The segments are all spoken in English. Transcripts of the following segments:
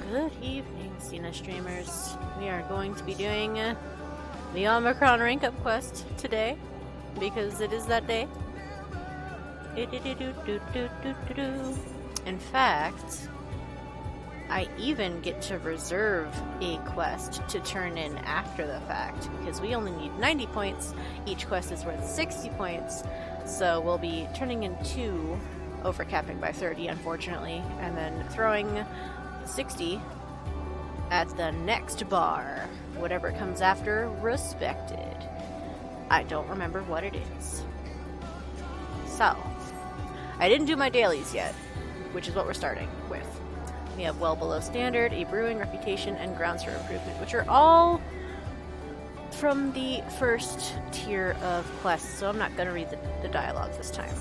Good evening, Sina Streamers. We are going to be doing the Omicron rank up quest today because it is that day. In fact, I even get to reserve a quest to turn in after the fact because we only need 90 points. Each quest is worth 60 points, so we'll be turning in 2, overcapping by 30 unfortunately, and then throwing 60 at the next bar, whatever comes after respected. I don't remember what it is. So, I didn't do my dailies yet, which is what we're starting with. We have well below standard, a brewing reputation, and grounds for improvement, which are all from the first tier of quests, so I'm not going to read the dialogue this time.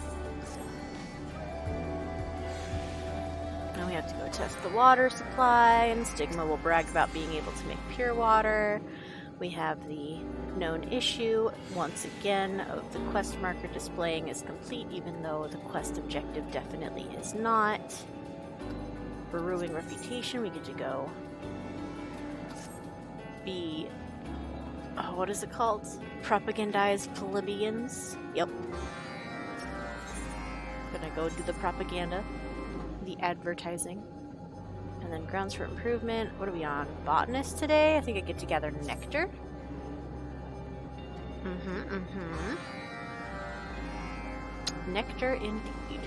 Now we have to go test the water supply, and Stigma will brag about being able to make pure water. We have the known issue, once again, of the quest marker displaying is complete, even though the quest objective definitely is not. Brewing reputation, we get to go be, what is it called? Propagandize plebeians? Yep. Gonna go do the propaganda. The advertising. And then grounds for improvement. What are we on? Botanist today? I think I get to gather nectar. Nectar indeed.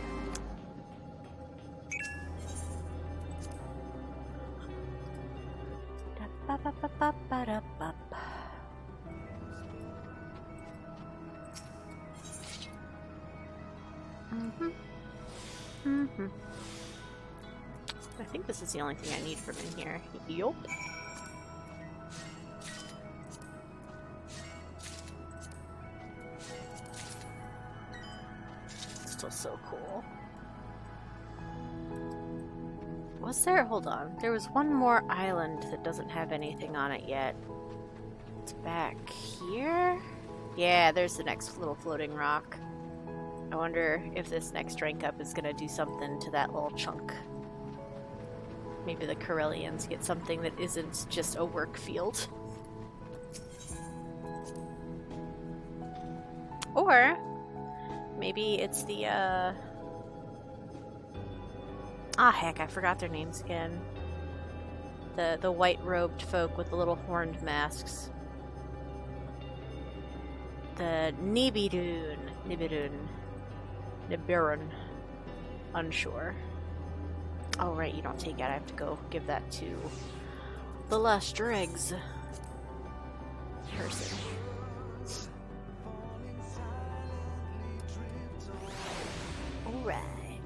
I think this is the only thing I need from in here. Yup. Still so cool. Was there? Hold on. There was one more island that doesn't have anything on it yet. It's back here? Yeah, there's the next little floating rock. I wonder if this next rank up is gonna do something to that little chunk. Maybe the Corellians get something that isn't just a work field. Or maybe it's the heck, I forgot their names again. The white-robed folk with the little horned masks. The Nibiru. Unsure. Oh right, you don't take it. I have to go give that to the last dregs person. Alright.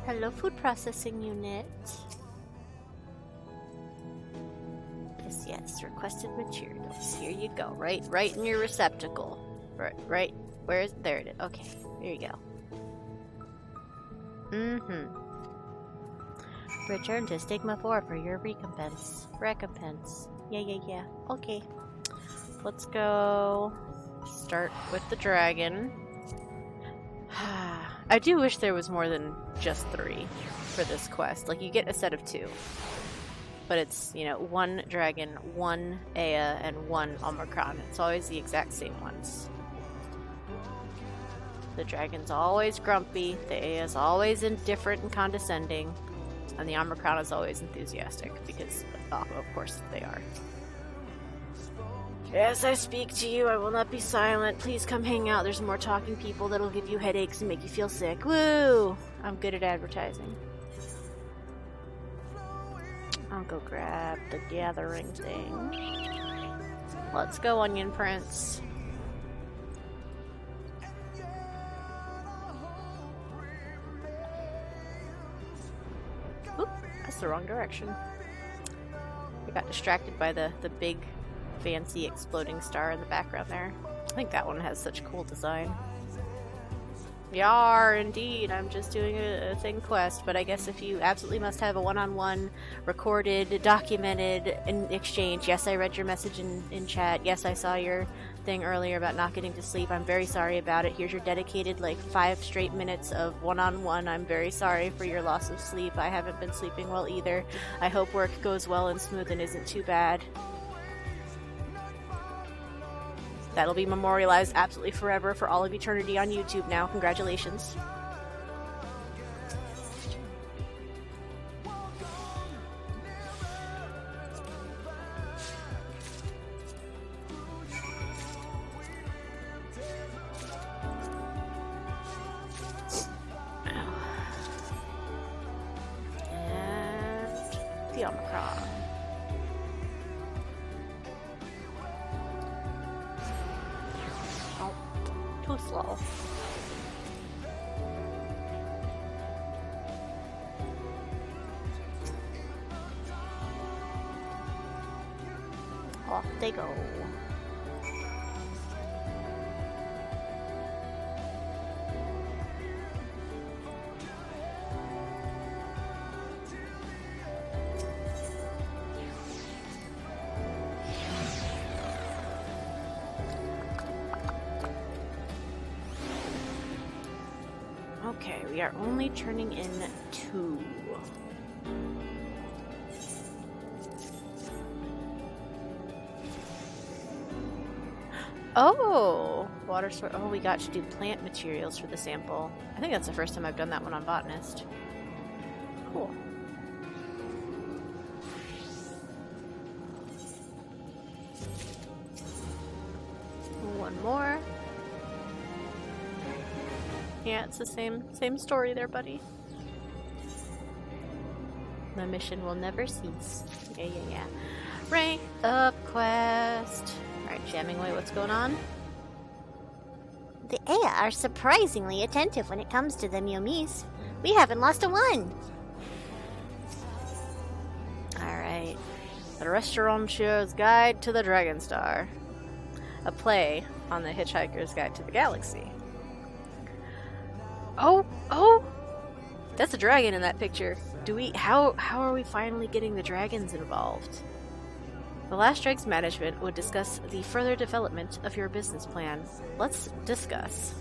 Hello, food processing unit. Yes, requested materials. Here you go. Right in your receptacle. Right. Where's there it is. Okay, there you go. Return to Stigma 4 for your recompense. Yeah. Okay. Let's go start with the dragon. I do wish there was more than just 3 for this quest. Like, you get a set of 2. But it's, you know, 1 dragon, 1 Aya, and 1 Omicron. It's always the exact same ones. The dragon's always grumpy, the Aya's always indifferent and condescending, and the Omicron is always enthusiastic, because, of course, they are. As I speak to you, I will not be silent. Please come hang out. There's more talking people that'll give you headaches and make you feel sick. Woo! I'm good at advertising. I'll go grab the gathering thing. Let's go, Onion Prince. Oop, that's the wrong direction. I got distracted by the big, fancy exploding star in the background there. I think that one has such cool design. Yar, indeed. I'm just doing a thing quest, but I guess if you absolutely must have a one-on-one recorded, documented exchange. Yes, I read your message in chat. Yes, I saw your thing earlier about not getting to sleep. I'm very sorry about it. Here's your dedicated, like, 5 straight minutes of one-on-one. I'm very sorry for your loss of sleep. I haven't been sleeping well either. I hope work goes well and smooth and isn't too bad. That'll be memorialized absolutely forever for all of eternity on YouTube now. Congratulations. And the Omicron. Too slow. Off they go. Okay, we are only turning in 2. Oh! Water source. Oh, we got to do plant materials for the sample. I think that's the first time I've done that one on Botanist. Cool. One more. Yeah, it's the same story there, buddy. The mission will never cease. Yeah. Rank up quest. Alright, jamming away, what's going on? The Aya are surprisingly attentive when it comes to the Miomis. We haven't lost a one. Alright. The Restaurantier's Guide to the Dragonstar. A play on the Hitchhiker's Guide to the Galaxy. Oh! That's a dragon in that picture. How are we finally getting the dragons involved? The Last Dregs management would discuss the further development of your business plan. Let's discuss.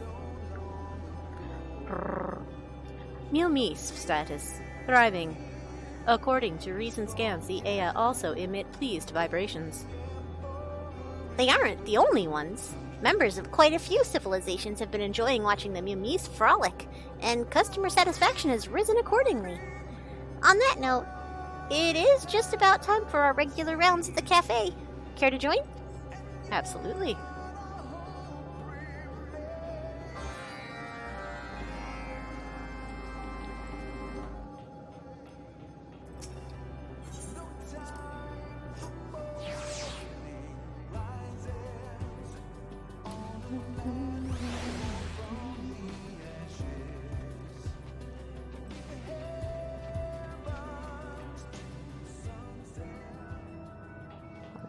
Miomis status. Thriving. According to recent scans, the Aya also emit pleased vibrations. They aren't the only ones. Members of quite a few civilizations have been enjoying watching the Miomis frolic, and customer satisfaction has risen accordingly. On that note, it is just about time for our regular rounds at the cafe. Care to join? Absolutely.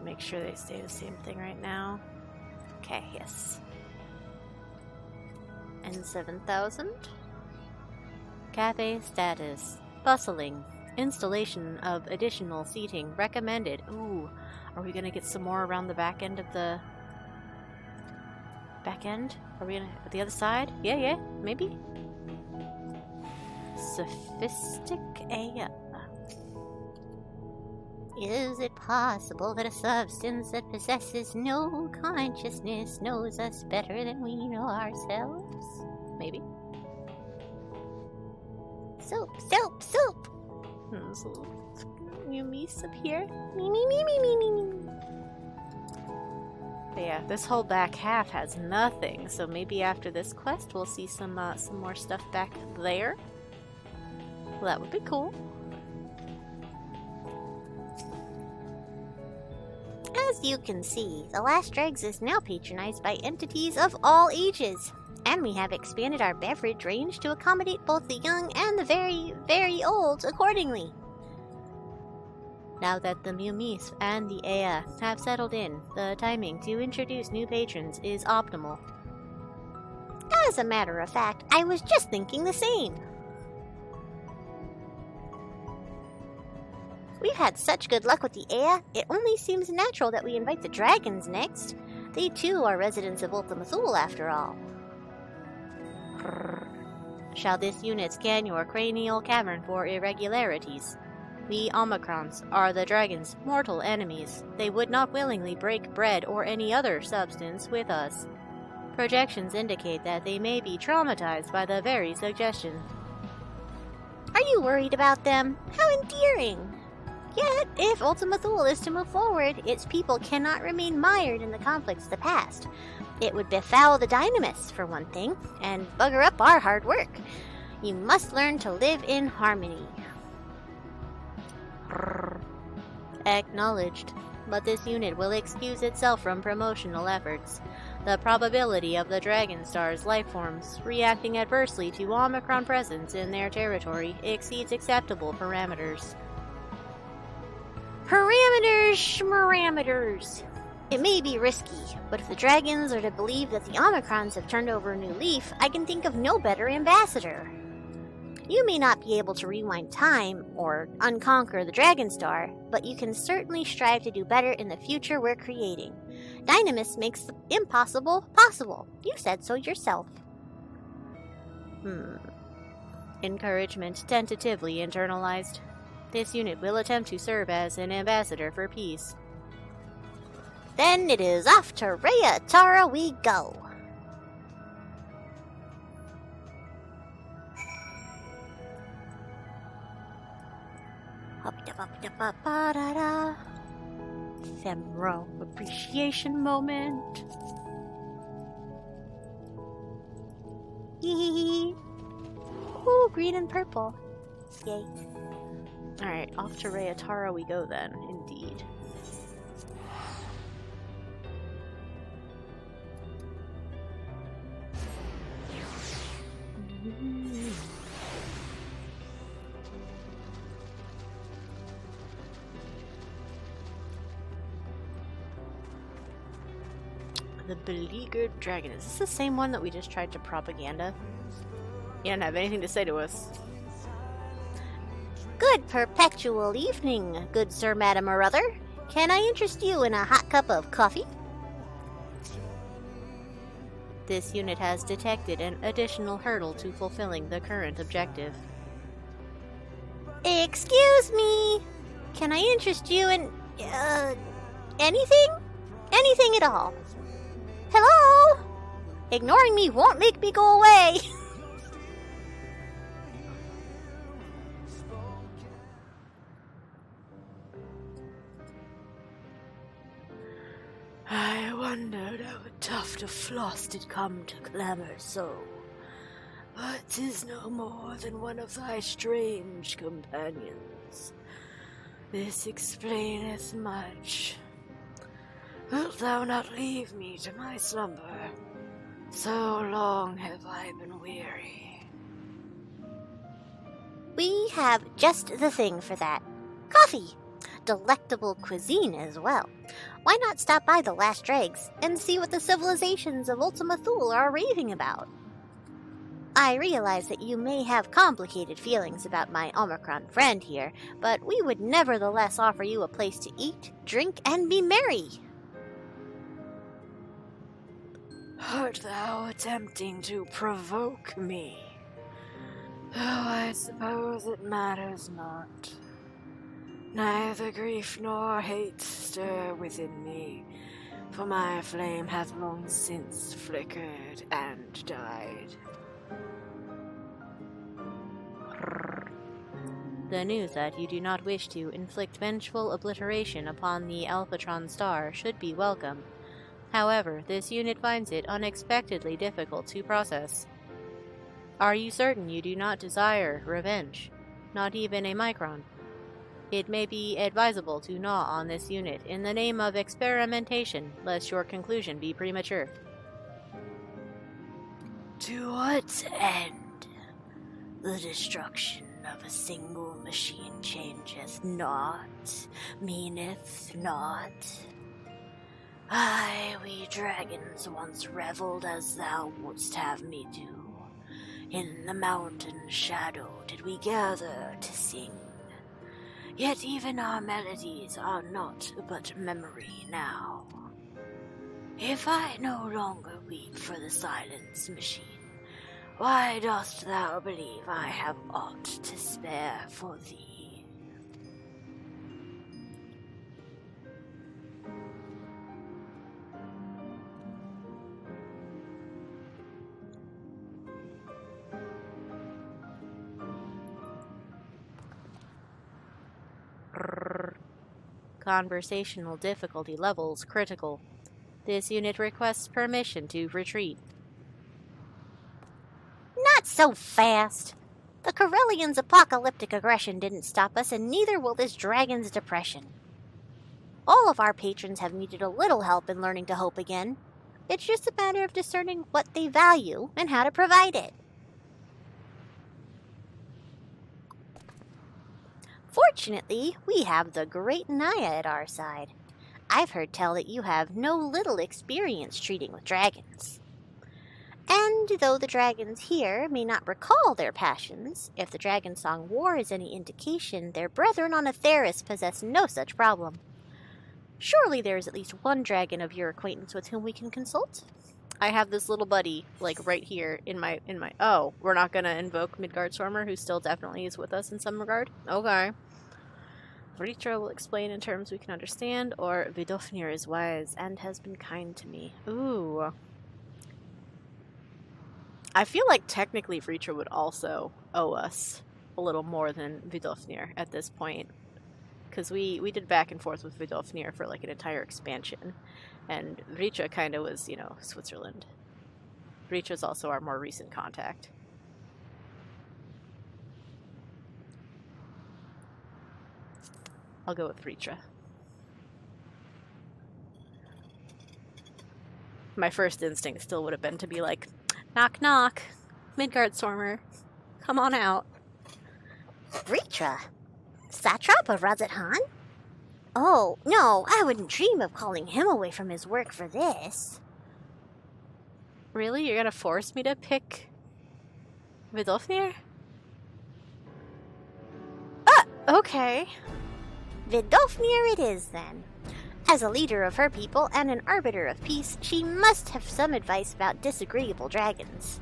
Make sure they stay the same thing right now. Okay, yes. And 7,000. Cafe status. Bustling. Installation of additional seating recommended. Ooh, are we gonna get some more around the back end of the... Back end? Are we gonna... At the other side? Yeah, maybe? Sophistic Aya. Is it possible that a substance that possesses no consciousness knows us better than we know ourselves? Maybe. Soup! There's a little Miomis up here. Me. But yeah, this whole back half has nothing, so maybe after this quest we'll see some more stuff back there. Well, that would be cool. As you can see, the Last Dregs is now patronized by entities of all ages, and we have expanded our beverage range to accommodate both the young and the very, very old accordingly. Now that the Miomis and the Aya have settled in, the timing to introduce new patrons is optimal. As a matter of fact, I was just thinking the same. We've had such good luck with the air, it only seems natural that we invite the dragons next. They too are residents of Ultima Thule after all. Shall this unit scan your cranial cavern for irregularities? The Omicrons are the dragon's mortal enemies. They would not willingly break bread or any other substance with us. Projections indicate that they may be traumatized by the very suggestion. Are you worried about them? How endearing! Yet, if Ultima Thule is to move forward, its people cannot remain mired in the conflicts of the past. It would befoul the Dynamists, for one thing, and bugger up our hard work. You must learn to live in harmony. Acknowledged. But this unit will excuse itself from promotional efforts. The probability of the Dragonstar's lifeforms reacting adversely to Omicron presence in their territory exceeds acceptable parameters. Parameters. It may be risky, but if the dragons are to believe that the Omicrons have turned over a new leaf, I can think of no better ambassador. You may not be able to rewind time or unconquer the Dragonstar, but you can certainly strive to do better in the future we're creating. Dynamis makes the impossible possible. You said so yourself. Encouragement tentatively internalized. This unit will attempt to serve as an ambassador for peace. Then it is off to Rhea Tara we go. Ephemeral appreciation moment. Hee. Ooh, green and purple. Yay. Alright, off to Rhea Tara we go then, indeed. The beleaguered dragon. Is this the same one that we just tried to propaganda? You don't have anything to say to us. Good perpetual evening, good sir, madam, or other. Can I interest you in a hot cup of coffee? This unit has detected an additional hurdle to fulfilling the current objective. Excuse me. Can I interest you in, anything? Anything at all. Hello? Ignoring me won't make me go away. I wondered how a tuft of floss did come to clamour so, but 'tis no more than one of thy strange companions. This explaineth much. Wilt thou not leave me to my slumber? So long have I been weary. We have just the thing for that. Coffee! Delectable cuisine as well. Why not stop by the Last Dregs and see what the civilizations of Ultima Thule are raving about? I realize that you may have complicated feelings about my Omicron friend here, but we would nevertheless offer you a place to eat, drink, and be merry. Art thou attempting to provoke me? Oh, I suppose it matters not. Neither grief nor hate stir within me, for my flame hath long since flickered and died. The news that you do not wish to inflict vengeful obliteration upon the Alphatron star should be welcome. However, this unit finds it unexpectedly difficult to process. Are you certain you do not desire revenge? Not even a micron? It may be advisable to gnaw on this unit in the name of experimentation, lest your conclusion be premature. To what end? The destruction of a single machine changeth not, meaneth not. We dragons once reveled as thou wouldst have me do. In the mountain shadow did we gather to sing. Yet even our melodies are naught but memory now. If I no longer weep for the silence machine, why dost thou believe I have aught to spare for thee? Conversational difficulty levels critical. This unit requests permission to retreat. Not so fast! The Corellians' apocalyptic aggression didn't stop us, and neither will this dragon's depression. All of our patrons have needed a little help in learning to hope again. It's just a matter of discerning what they value and how to provide it. Fortunately, we have the great Naya at our side. I've heard tell that you have no little experience treating with dragons. And though the dragons here may not recall their passions, if the Dragon Song War is any indication, their brethren on Atheris possess no such problem. Surely there is at least one dragon of your acquaintance with whom we can consult? I have this little buddy, like, right here in my... Oh, we're not gonna invoke Midgardstormer, who still definitely is with us in some regard? Okay. Vritra will explain in terms we can understand, or Vidofnir is wise and has been kind to me. Ooh. I feel like technically Vritra would also owe us a little more than Vidofnir at this point. Because we did back and forth with Vidofnir for, like, an entire expansion. And Vritra kind of was, you know, Switzerland. Vritra's also our more recent contact. I'll go with Vritra. My first instinct still would have been to be like, knock knock, Midgardstormer, come on out. Vritra? Satrap of Razathan? Oh, no, I wouldn't dream of calling him away from his work for this. Really? You're gonna force me to pick Vidofnir? Ah, okay. Vidofnir it is, then. As a leader of her people and an arbiter of peace, she must have some advice about disagreeable dragons.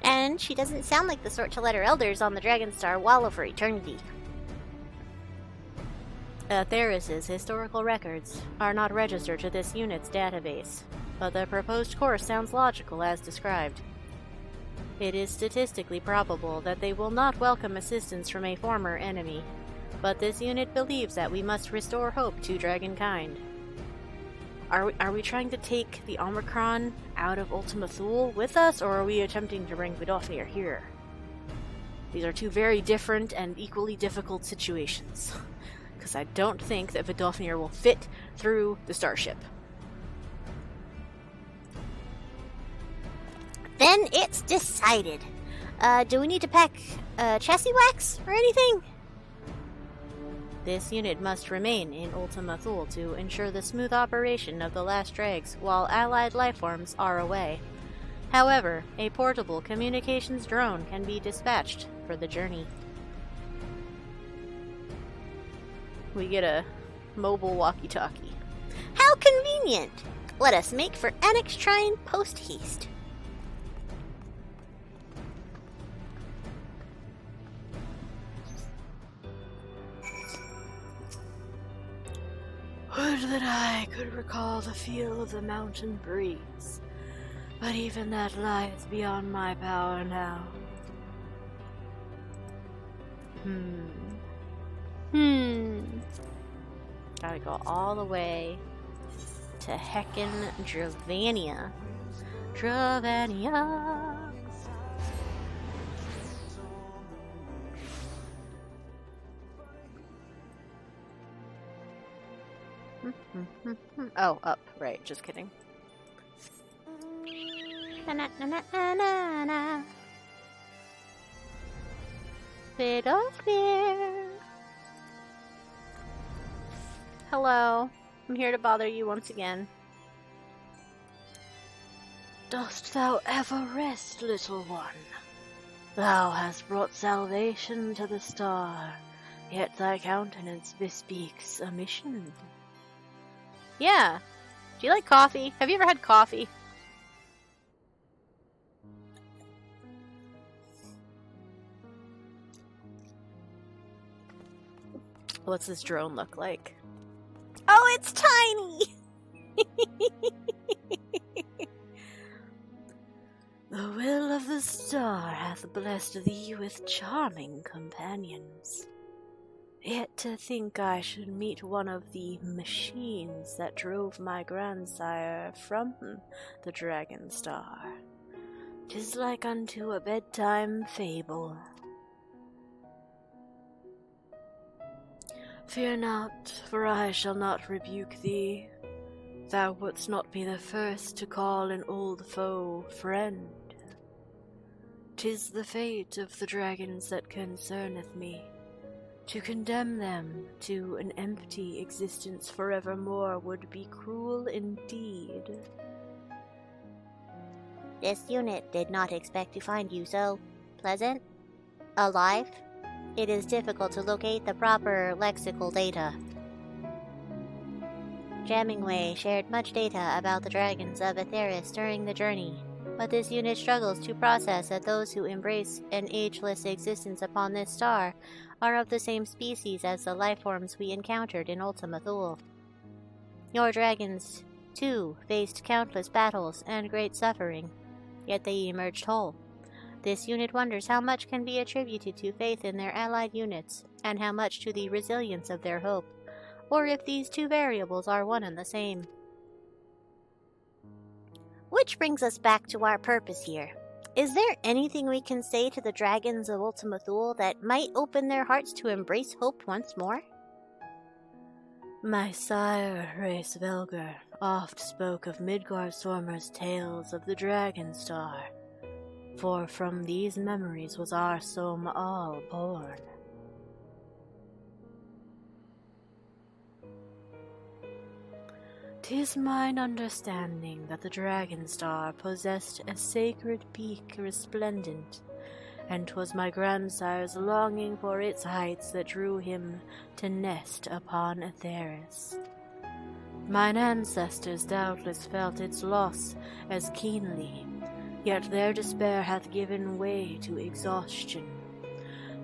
And she doesn't sound like the sort to let her elders on the Dragonstar wallow for eternity. Theris's historical records are not registered to this unit's database, but the proposed course sounds logical as described. It is statistically probable that they will not welcome assistance from a former enemy, but this unit believes that we must restore hope to dragonkind. Are we trying to take the Omicron out of Ultima Thule with us, or are we attempting to bring Vidofnir here? These are two very different and equally difficult situations. Because I don't think that Vidofnir will fit through the starship. Then it's decided. Do we need to pack chassis wax or anything? This unit must remain in Ultima Thule to ensure the smooth operation of the last drags while allied lifeforms are away. However, a portable communications drone can be dispatched for the journey. We get a mobile walkie-talkie. How convenient! Let us make for Annex Shrine post-haste. Would that I could recall the feel of the mountain breeze, but even that lieth beyond my power now. Gotta go all the way to heckin' Dravania. Oh, up. Right, just kidding. Na-na-na-na-na-na. Vidofnir. Hello. I'm here to bother you once again. Dost thou ever rest, little one? Thou hast brought salvation to the star, yet thy countenance bespeaks a mission. Yeah. Do you like coffee? Have you ever had coffee? What's this drone look like? Oh, it's tiny! The will of the star hath blessed thee with charming companions. Yet to think I should meet one of the machines that drove my grandsire from the Dragonstar. 'Tis like unto a bedtime fable. Fear not, for I shall not rebuke thee. Thou wouldst not be the first to call an old foe friend. 'Tis the fate of the dragons that concerneth me. To condemn them to an empty existence forevermore would be cruel indeed. This unit did not expect to find you so pleasant, alive. It is difficult to locate the proper lexical data. Jammingway shared much data about the dragons of Aetheris during the journey, but this unit struggles to process that those who embrace an ageless existence upon this star are of the same species as the lifeforms we encountered in Ultima Thule. Your dragons, too, faced countless battles and great suffering, yet they emerged whole. This unit wonders how much can be attributed to faith in their allied units, and how much to the resilience of their hope, or if these two variables are one and the same. Which brings us back to our purpose here. Is there anything we can say to the dragons of Ultima Thule that might open their hearts to embrace hope once more? My sire, Race Velger, oft spoke of Midgardsormr's tales of the Dragonstar, for from these memories was our Soma all born. 'Tis mine understanding that the Dragonstar possessed a sacred peak resplendent, and 'twas my grandsire's longing for its heights that drew him to nest upon Aetheris. Mine ancestors doubtless felt its loss as keenly, yet their despair hath given way to exhaustion.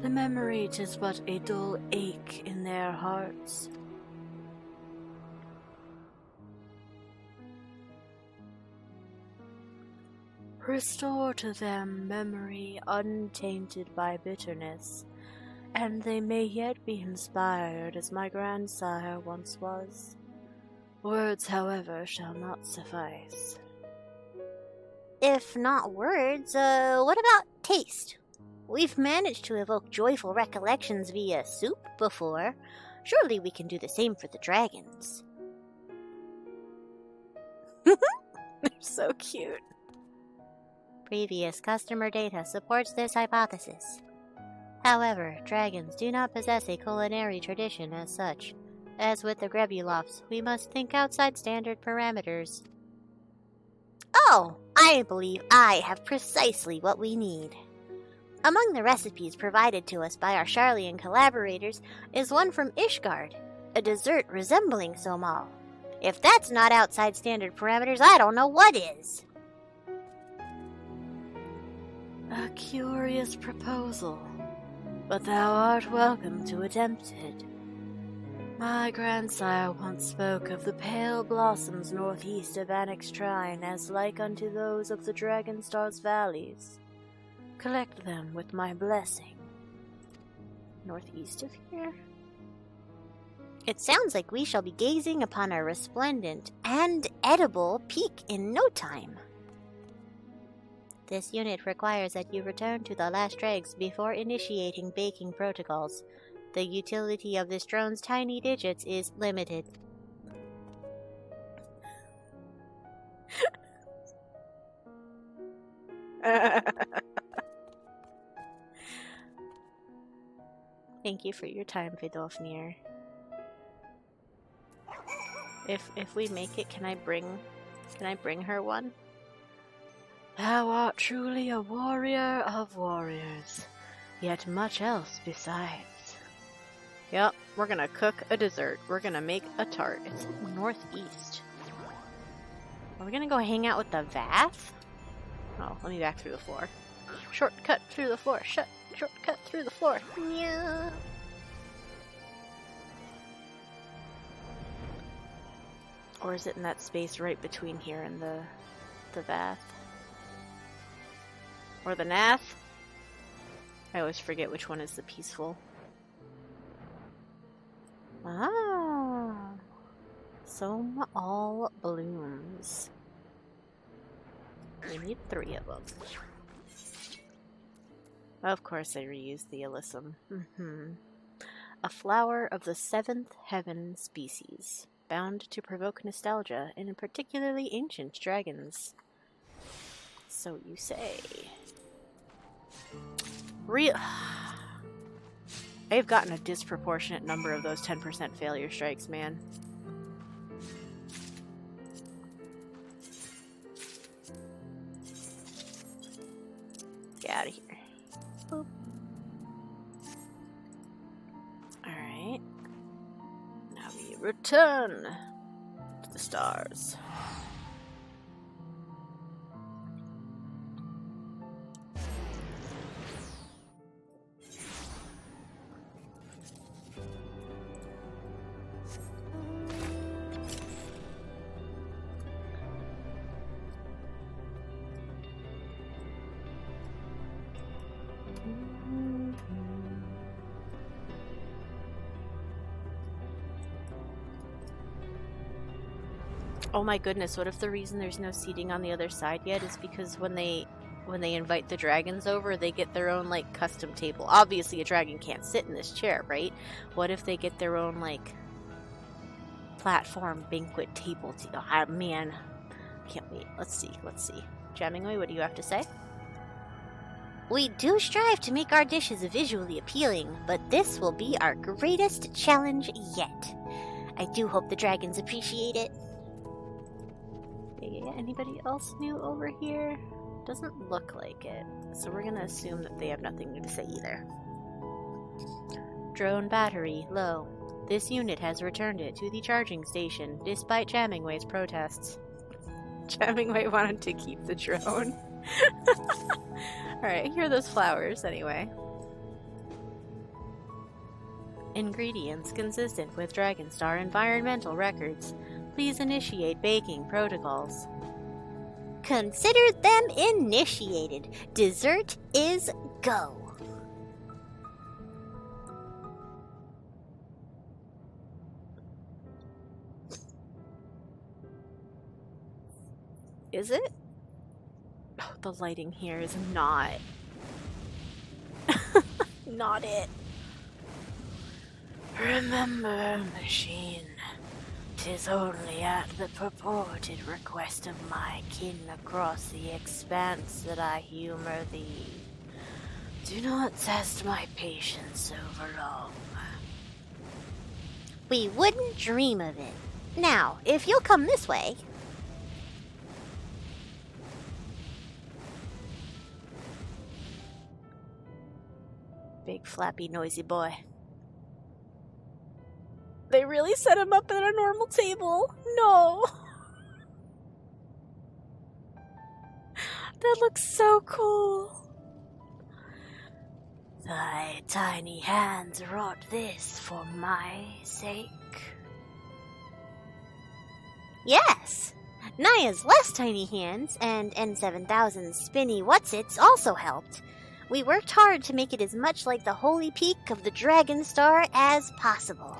The memory 'tis but a dull ache in their hearts. Restore to them memory untainted by bitterness, and they may yet be inspired as my grandsire once was. Words, however, shall not suffice. If not words, what about taste? We've managed to evoke joyful recollections via soup before. Surely we can do the same for the dragons. They're so cute. Previous customer data supports this hypothesis. However, dragons do not possess a culinary tradition as such. As with the Grebulofs, we must think outside standard parameters. Oh, I believe I have precisely what we need. Among the recipes provided to us by our Sharlayan collaborators is one from Ishgard, a dessert resembling Somal. If that's not outside standard parameters, I don't know what is. A curious proposal, but thou art welcome to attempt it. My grandsire once spoke of the pale blossoms northeast of Annex Shrine as like unto those of the Dragonstar's valleys. Collect them with my blessing. Northeast of here? It sounds like we shall be gazing upon a resplendent and edible peak in no time. This unit requires that you return to the last dregs before initiating baking protocols. The utility of this drone's tiny digits is limited. Thank you for your time, Vidolfnir. If we make it, can I bring her one? Thou art truly a warrior of warriors, yet much else besides. Yep, we're gonna cook a dessert. We're gonna make a tart. It's northeast. Are we gonna go hang out with the Vath? Oh, let me back through the floor. Shortcut through the floor. Shortcut through the floor. Yeah. Or is it in that space right between here and the Vath? Or the Nath? I always forget which one is the peaceful. Ah. Some all blooms. We need 3 of them. Of course I reused the alyssum. A flower of the 7th heaven species, bound to provoke nostalgia in particularly ancient dragons. So you say. I've gotten a disproportionate number of those 10% failure strikes, man. Get out of here. Boop. Alright. Now we return to the stars. Oh my goodness, what if the reason there's no seating on the other side yet is because when they invite the dragons over, they get their own, like, custom table. Obviously, a dragon can't sit in this chair, right? What if they get their own, like, platform banquet table? Oh, man. Can't wait. Let's see. Jammingway, what do you have to say? We do strive to make our dishes visually appealing, but this will be our greatest challenge yet. I do hope the dragons appreciate it. Yeah, anybody else new over here? Doesn't look like it, so we're gonna assume that they have nothing new to say either. Drone battery low. This unit has returned it to the charging station, despite Jammingway's protests. Jammingway wanted to keep the drone. Alright, here are those flowers anyway. Ingredients consistent with Dragonstar environmental records. Please initiate baking protocols. Consider them initiated. Dessert is go. Is it? Oh, the lighting here is not. Not it. Remember, machine. 'Tis only at the purported request of my kin across the expanse that I humor thee. Do not test my patience over long. We wouldn't dream of it. Now, if you'll come this way. Big, flappy, noisy boy. They really set him up at a normal table. No. That looks so cool. Thy tiny hands wrought this for my sake. Yes. Naya's less tiny hands and N7000's spinny whatsits also helped. We worked hard to make it as much like the holy peak of the Dragonstar as possible.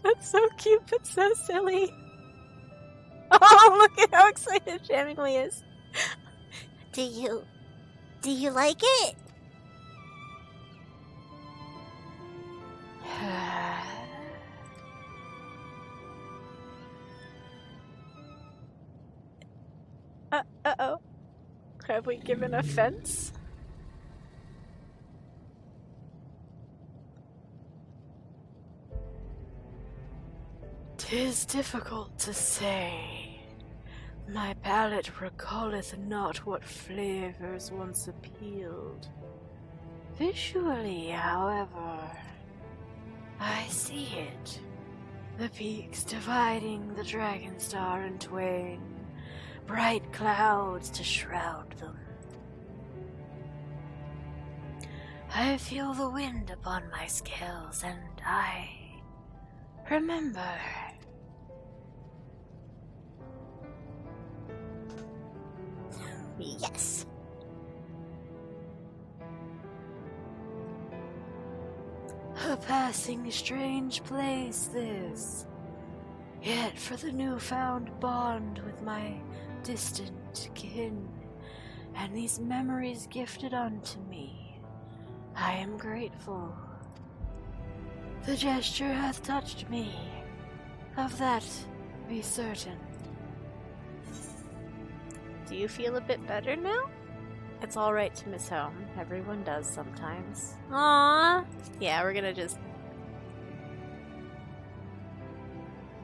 That's so cute, but so silly. Oh, look at how excited Jammingway is. Do you like it? Uh-oh. Have we given offense? "'Tis difficult to say," My palate recalleth not what flavors once appealed. Visually, however, I see it. The peaks dividing the Dragonstar in twain, bright clouds to shroud them. I feel the wind upon my scales, and I remember. Yes. A passing strange place this, yet for the newfound bond with my distant kin, and these memories gifted unto me, I am grateful. The gesture hath touched me, of that be certain. Do you feel a bit better now? It's alright to miss home. Everyone does sometimes. Aww. Yeah, we're gonna just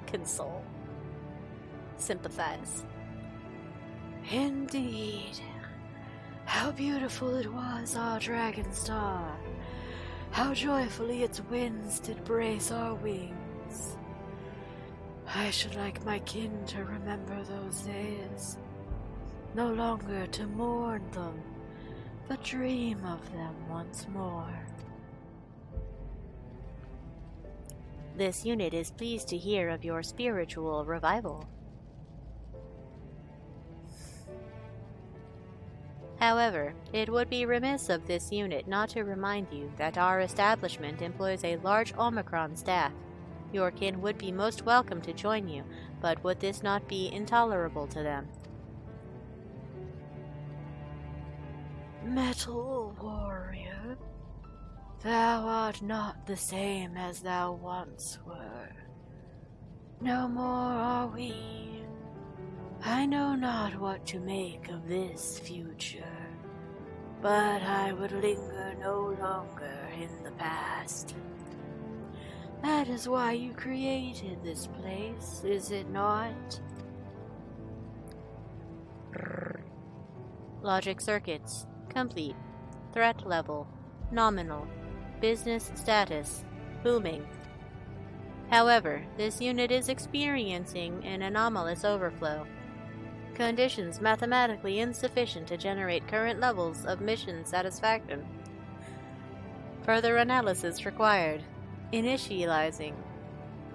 console. Sympathize. Indeed. How beautiful it was, our Dragonstar. How joyfully its winds did brace our wings. I should like my kin to remember those days. No longer to mourn them, but dream of them once more. This unit is pleased to hear of your spiritual revival. However, it would be remiss of this unit not to remind you that our establishment employs a large Omicron staff. Your kin would be most welcome to join you, but would this not be intolerable to them? Metal warrior, thou art not the same as thou once were. No more are we. I know not what to make of this future, but I would linger no longer in the past. That is why you created this place, is it not? Logic circuits. Complete. Threat level. Nominal. Business status. Booming. However, this unit is experiencing an anomalous overflow. Conditions mathematically insufficient to generate current levels of mission satisfaction. Further analysis required. Initializing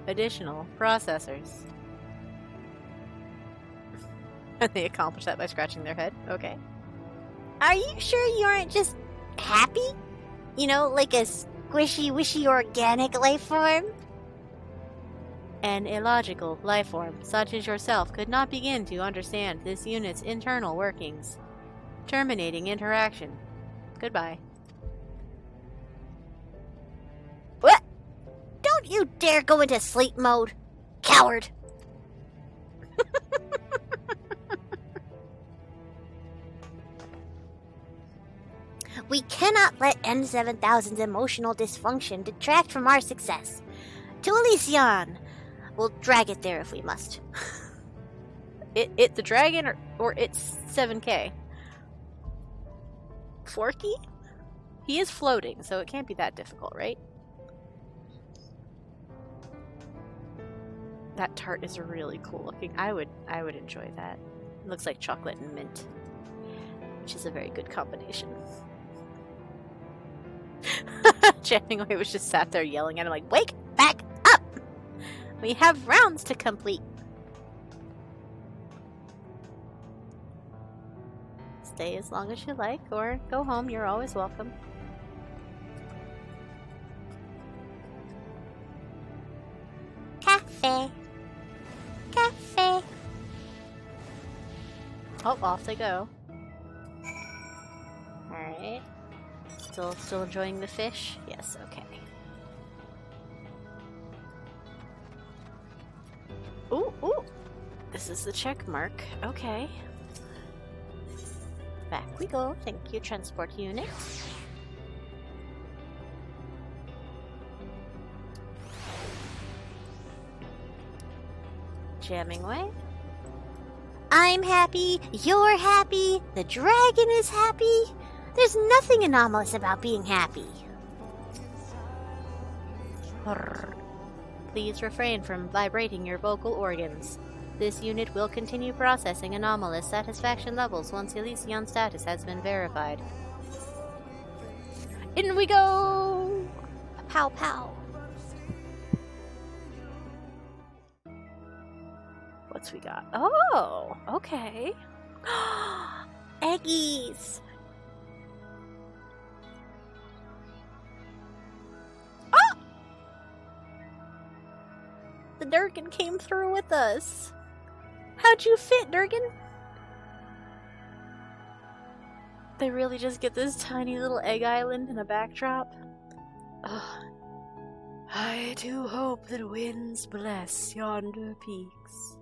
additional processors. They accomplish that by scratching their head? Okay. Are you sure you aren't just happy? You know, like a squishy, wishy, organic life form? An illogical life form, such as yourself, could not begin to understand this unit's internal workings. Terminating interaction. Goodbye. What? Don't you dare go into sleep mode, coward! We cannot let N7000's emotional dysfunction detract from our success. To Elysion! We'll drag it there if we must. It the dragon or it's 7K? Forky? He is floating, so it can't be that difficult, right? That tart is really cool looking. I would enjoy that. It looks like chocolate and mint, which is a very good combination. Channing was just sat there yelling at him like, "Wake back up! We have rounds to complete." Stay as long as you like, or go home. You're always welcome. Cafe. Cafe. Oh, off they go. Alright. Still enjoying the fish? Yes, okay. Ooh, ooh! This is the check mark. Okay. Back we go. Thank you, transport unit. Jamming away. I'm happy, you're happy, the dragon is happy. There's nothing anomalous about being happy. Please refrain from vibrating your vocal organs. This unit will continue processing anomalous satisfaction levels once Elysion status has been verified. In we go! Pow pow. What's we got? Oh, okay. Eggies. Oh! The Durgan came through with us. How'd you fit, Durgan? They really just get this tiny little egg island in a backdrop? Ugh. I do hope that winds bless yonder peaks.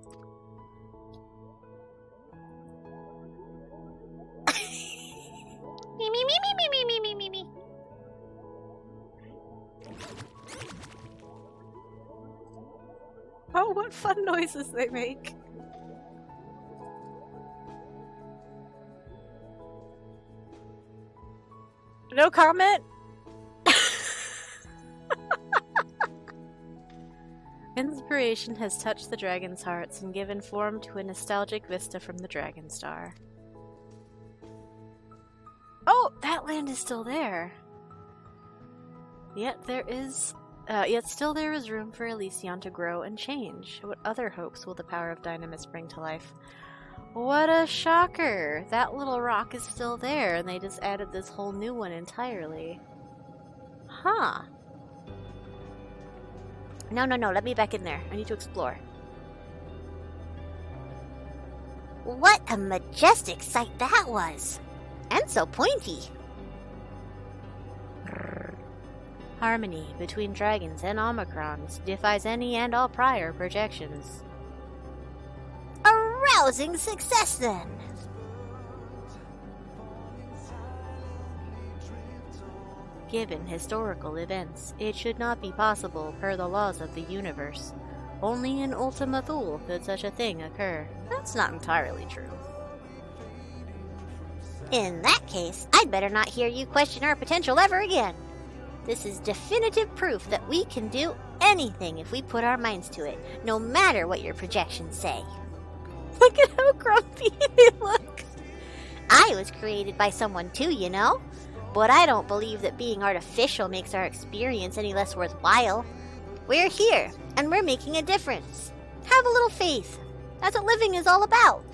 Me, me, me, me, me, me, me, me, me. Oh, what fun noises they make. No comment? Inspiration has touched the dragon's hearts and given form to a nostalgic vista from the Dragonstar. Oh, that land is still there. Yet still there is room for Elysion to grow and change. What other hopes will the power of Dynamis bring to life? What a shocker! That little rock is still there, and they just added this whole new one entirely. Huh. No, let me back in there. I need to explore. What a majestic sight that was! And so pointy. Harmony between dragons and Omicrons defies any and all prior projections. A rousing success, then! Given historical events, it should not be possible per the laws of the universe. Only in Ultima Thule could such a thing occur. That's not entirely true. In that case, I'd better not hear you question our potential ever again. This is definitive proof that we can do anything if we put our minds to it, no matter what your projections say. Look at how grumpy they look. I was created by someone too, you know? But I don't believe that being artificial makes our experience any less worthwhile. We're here, and we're making a difference. Have a little faith. That's what living is all about.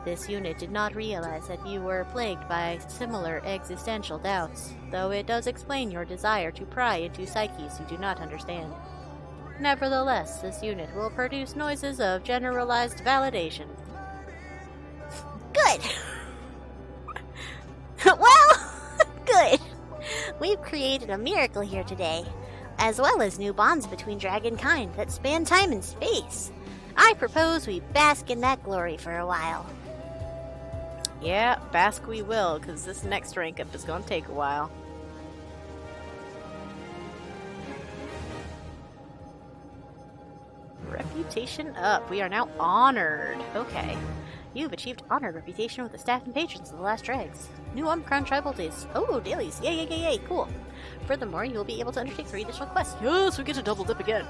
This unit did not realize that you were plagued by similar existential doubts, though it does explain your desire to pry into psyches you do not understand. Nevertheless, this unit will produce noises of generalized validation. Good! Well, good. We've created a miracle here today, as well as new bonds between dragonkind that span time and space. I propose we bask in that glory for a while. Yeah, bask we will, because this next rank up is going to take a while. Reputation up. We are now honored. Okay. You've achieved honored reputation with the staff and patrons of the last Drags. New Omicron tribal days. Oh, dailies. Yay. Cool. Furthermore, you will be able to undertake 3 additional quests. Yes, we get to double dip again.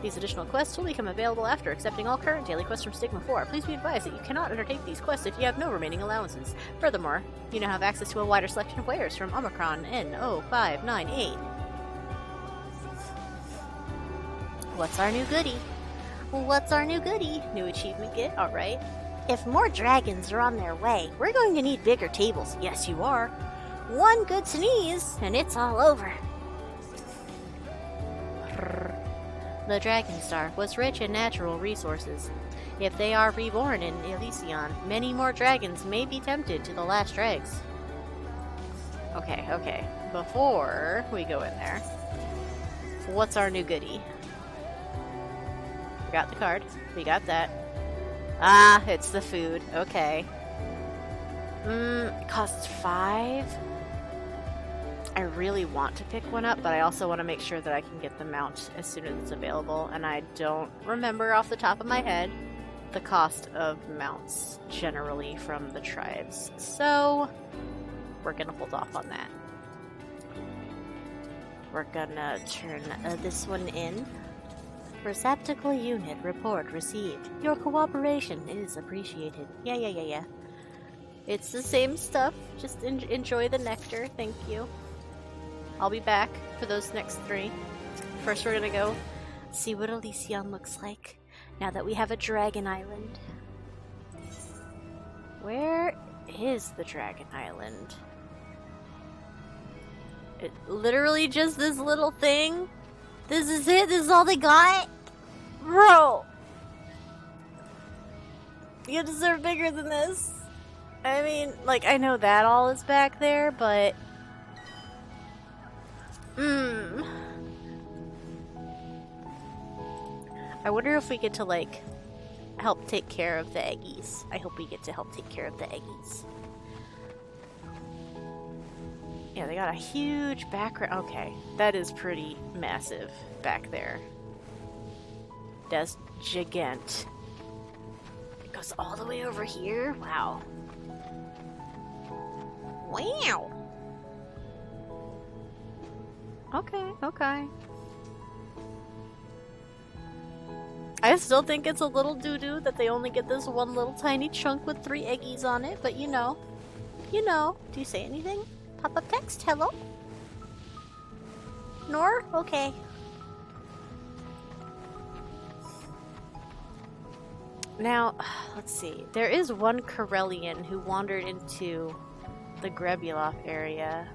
These additional quests will become available after accepting all current daily quests from Stigma 4. Please be advised that you cannot undertake these quests if you have no remaining allowances. Furthermore, you now have access to a wider selection of wares from Omicron N0598. What's our new goodie? What's our new goodie? New achievement get? Alright. If more dragons are on their way, we're going to need bigger tables. Yes, you are. One good sneeze, and it's all over. The Dragonstar was rich in natural resources. If they are reborn in Elysion, many more dragons may be tempted to the last Drags. Okay. Before we go in there, what's our new goodie? We got the card. We got that. Ah, it's the food. Okay. Costs 5? I really want to pick one up, but I also want to make sure that I can get the mount as soon as it's available, and I don't remember off the top of my head the cost of mounts generally from the tribes, so we're gonna hold off on that. We're gonna turn this one in. Receptacle unit report received. Your cooperation is appreciated. Yeah. It's the same stuff, just enjoy the nectar, thank you. I'll be back for those next 3. First we're gonna go see what Elysion looks like now that we have a Dragon Island. Where is the Dragon Island? It literally just this little thing? This is it? This is all they got? Bro! You deserve bigger than this. I mean, like, I know that all is back there, but... I wonder if we get to, like, help take care of the eggies. I hope we get to help take care of the eggies. Yeah, they got a huge background. Okay, that is pretty massive back there. That's gigant. It goes all the way over here? Wow. Wow! Okay. I still think it's a little doo-doo that they only get this one little tiny chunk with 3 eggies on it, but you know. Do you say anything? Pop-up text? Hello? Nor? Okay. Now, let's see. There is one Corellian who wandered into the Grebulov area.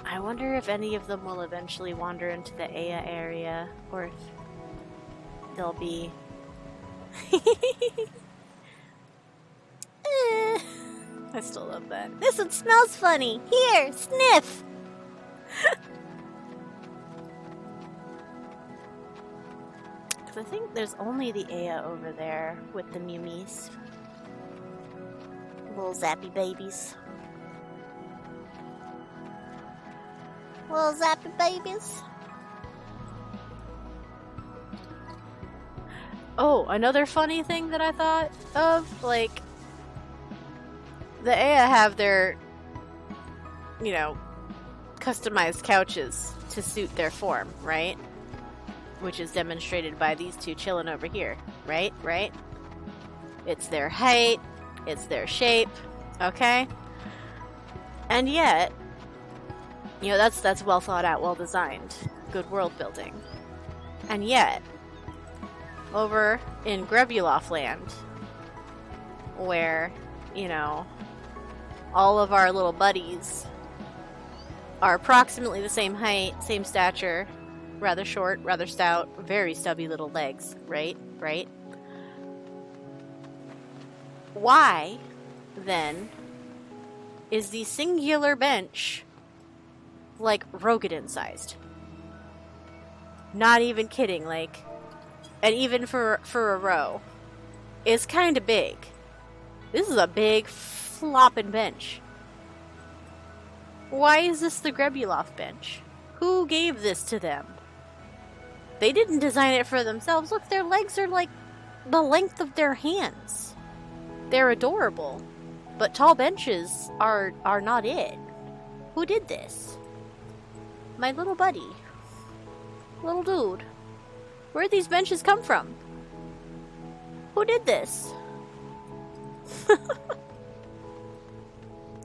I wonder if any of them will eventually wander into the Aya area, or if they'll be... I still love that. This one smells funny. Here, sniff. Because I think there's only the Aya over there with the Mumis. Little zappy babies. Little zappy babies. Oh, another funny thing that I thought of, like, the Aya have their, you know, customized couches to suit their form, right? Which is demonstrated by these 2 chilling over here, right? It's their height, it's their shape, okay? And yet, you know, that's well thought out, well designed, good world building. And yet, over in Grebulov land, where, you know, all of our little buddies are approximately the same height, same stature, rather short, rather stout, very stubby little legs, right? Why, then, is the singular bench, like, Rogadin-sized? Not even kidding, like, and even for a row, it's kind of big. This is a big flopping bench. Why is this the Grebulov bench? Who gave this to them? They didn't design it for themselves. Look, their legs are like the length of their hands. They're adorable. But tall benches are not it. Who did this? My little buddy. Little dude. Where'd these benches come from? Who did this?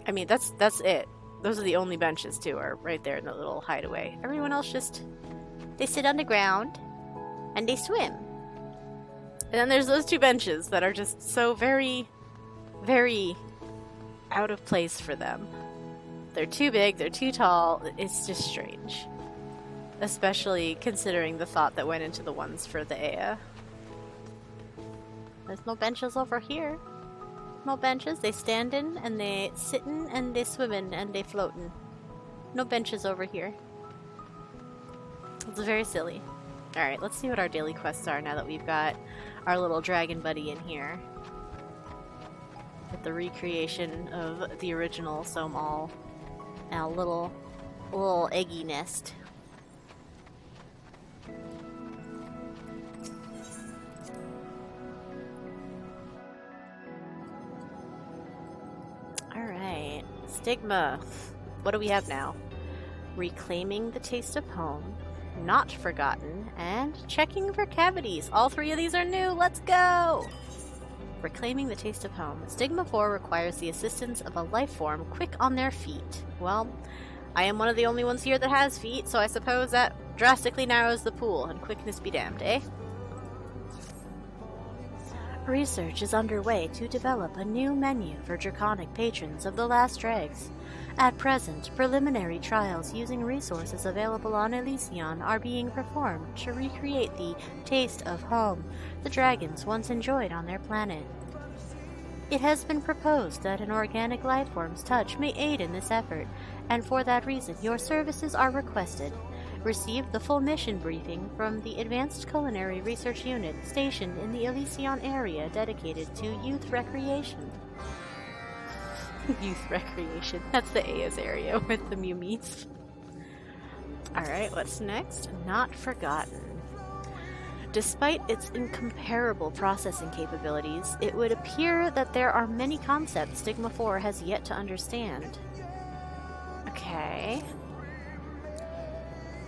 I mean, that's it. Those are the only benches, too, are right there in the little hideaway. Everyone else just... they sit on the ground, and they swim. And then there's those 2 benches that are just so very, very out of place for them. They're too big, they're too tall, it's just strange. Especially considering the thought that went into the ones for the Aya. There's no benches over here. No benches. They standin', and they sittin', and they swimmin', and they floatin'. No benches over here. It's very silly. Alright, let's see what our daily quests are now that we've got our little dragon buddy in here. With the recreation of the original Somal. And a little eggy nest. Alright. Stigma. What do we have now? Reclaiming the taste of home, not forgotten, and checking for cavities. All three of these are new. Let's go! Reclaiming the taste of home. Stigma 4 requires the assistance of a life form quick on their feet. Well, I am one of the only ones here that has feet, so I suppose that drastically narrows the pool, and quickness be damned, eh? Research is underway to develop a new menu for draconic patrons of the Last Dregs. At present, preliminary trials using resources available on Elysion are being performed to recreate the taste of home the dragons once enjoyed on their planet. It has been proposed that an organic lifeform's touch may aid in this effort, and for that reason your services are requested. Receive the full mission briefing from the Advanced Culinary Research Unit stationed in the Elysion area dedicated to youth recreation. Youth recreation. That's the AS area with the Mumies. Alright, what's next? Not forgotten. Despite its incomparable processing capabilities, it would appear that there are many concepts Stigma 4 has yet to understand. Okay.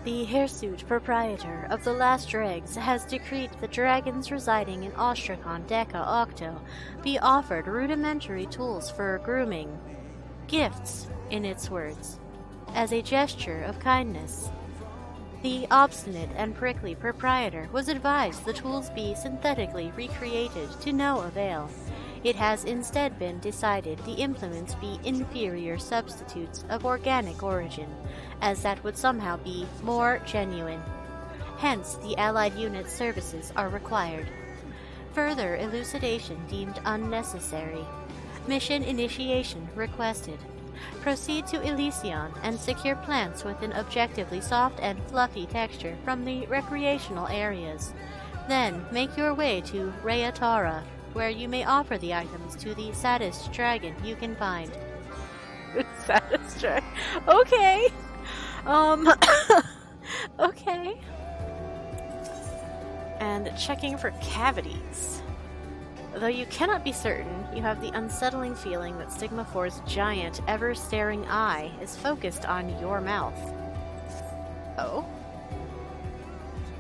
The hirsute proprietor of the Last Dregs has decreed the dragons residing in Ostrakhan Deca Octo be offered rudimentary tools for grooming. Gifts, in its words, as a gesture of kindness. The obstinate and prickly proprietor was advised the tools be synthetically recreated to no avail. It has instead been decided the implements be inferior substitutes of organic origin, as that would somehow be more genuine. Hence, the Allied Unit's services are required. Further elucidation deemed unnecessary. Mission initiation requested. Proceed to Elysion and secure plants with an objectively soft and fluffy texture from the recreational areas. Then, make your way to Rayatara, where you may offer the items to the saddest dragon you can find. Saddest dragon? Okay! Okay. And checking for cavities. Though you cannot be certain, you have the unsettling feeling that Stigma 4's giant, ever-staring eye is focused on your mouth. Oh?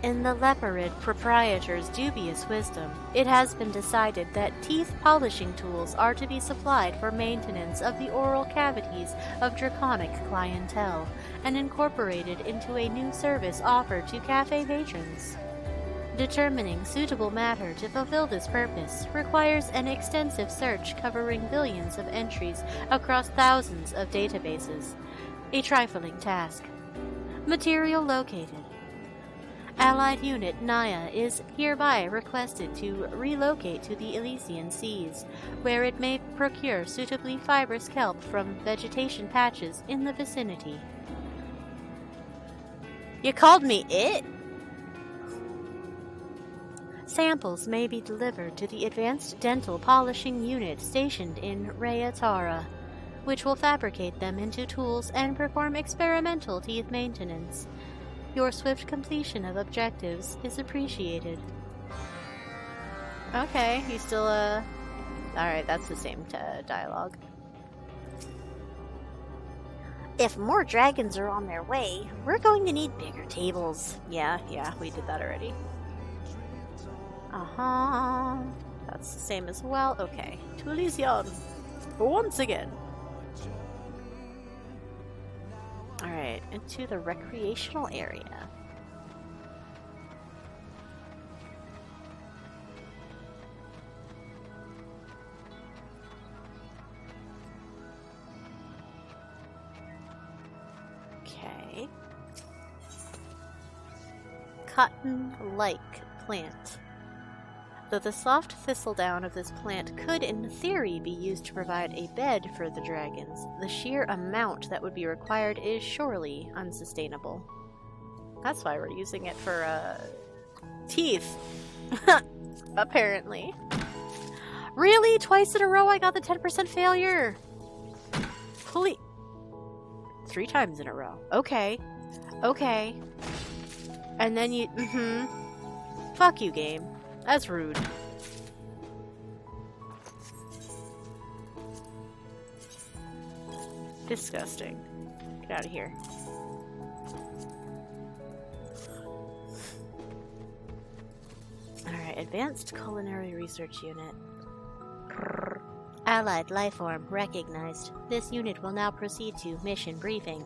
In the Leopard proprietor's dubious wisdom, it has been decided that teeth polishing tools are to be supplied for maintenance of the oral cavities of draconic clientele, and incorporated into a new service offered to cafe patrons. Determining suitable matter to fulfill this purpose requires an extensive search covering billions of entries across thousands of databases. A trifling task. Material located. Allied Unit Naya is hereby requested to relocate to the Elysian Seas, where it may procure suitably fibrous kelp from vegetation patches in the vicinity. You called me it? Samples may be delivered to the Advanced Dental Polishing Unit stationed in Rayatara, which will fabricate them into tools and perform experimental teeth maintenance. Your swift completion of objectives is appreciated. Okay, you still, Alright, that's the same dialogue. If more dragons are on their way, we're going to need bigger tables. Yeah, we did that already. Uh-huh. That's the same as well. Okay, to Elysion. Once again. Alright, into the recreational area. Okay. Cotton-like plant. Though the soft thistledown of this plant could, in theory, be used to provide a bed for the dragons, the sheer amount that would be required is surely unsustainable. That's why we're using it for, teeth. Apparently. Really? Twice in a row I got the 10% failure? Please. 3 times in a row. Okay. Okay. And then you... Fuck you, game. That's rude. Disgusting. Get out of here. Alright, Advanced Culinary Research Unit. Allied lifeform recognized. This unit will now proceed to mission briefing.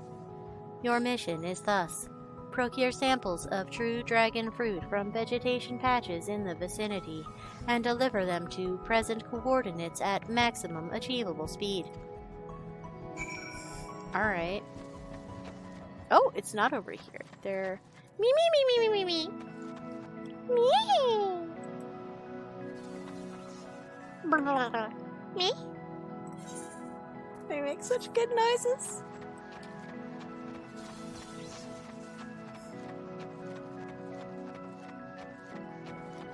Your mission is thus: procure samples of true dragon fruit from vegetation patches in the vicinity and deliver them to present coordinates at maximum achievable speed. Alright. Oh, it's not over here. They're... Me. Me? They make such good noises.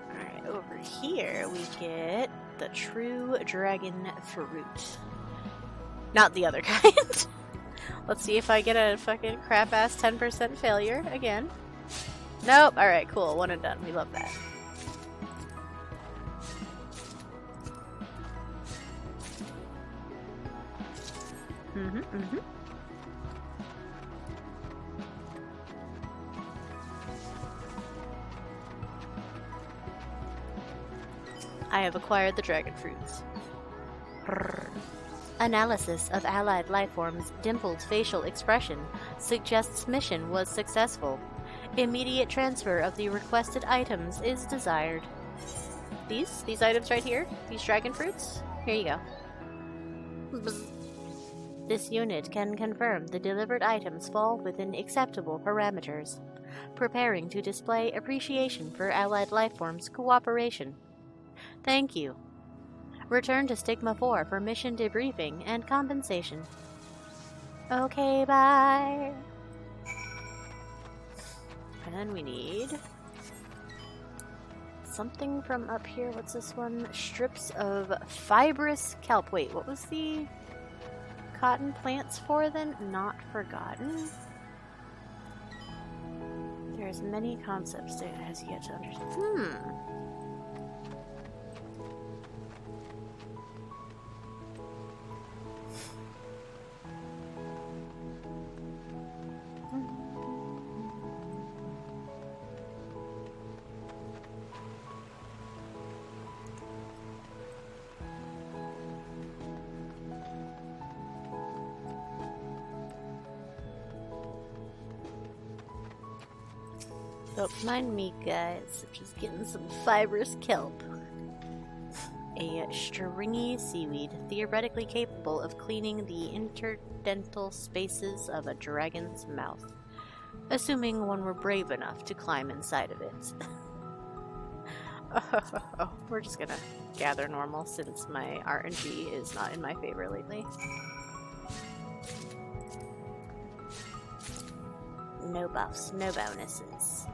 Alright, over here we get the true dragon fruit. Not the other kind. Let's see if I get a fucking crap-ass 10% failure again. Nope. Alright, cool. One and done. We love that. I have acquired the dragon fruits. Analysis of allied lifeforms' dimpled facial expression suggests mission was successful. Immediate transfer of the requested items is desired. These items right here? These dragon fruits? Here you go. This unit can confirm the delivered items fall within acceptable parameters. Preparing to display appreciation for allied lifeforms' cooperation. Thank you. Return to Stigma 4 for mission debriefing and compensation. Okay, bye. And then we need something from up here. What's this one? Strips of fibrous kelp. Wait, what was the cotton plants for then? Not forgotten. There's many concepts that it has yet to understand. Don't mind me, guys. Just getting some fibrous kelp. A stringy seaweed, theoretically capable of cleaning the interdental spaces of a dragon's mouth, assuming one were brave enough to climb inside of it. We're just gonna gather normal since my RNG is not in my favor lately. No buffs, no bonuses.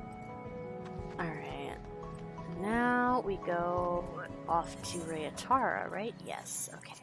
Alright. Now we go off to Rayatara, right? Yes, okay.